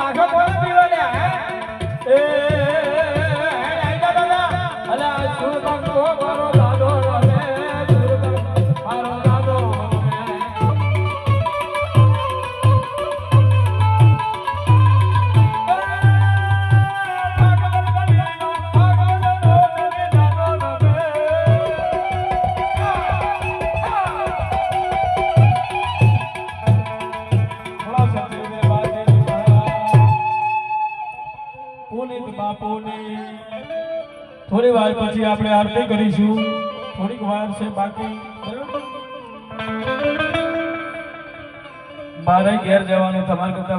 પાછો કોણ પીવા લે એ આઈડા દાદા અલા શું બંગો મારો દાદો રે મારો દાદો થોડી વાર પછી આપણે આરતી કરીશું થોડીક વાર છે બાકી મારે ઘેર જવાનું તમારે કરતા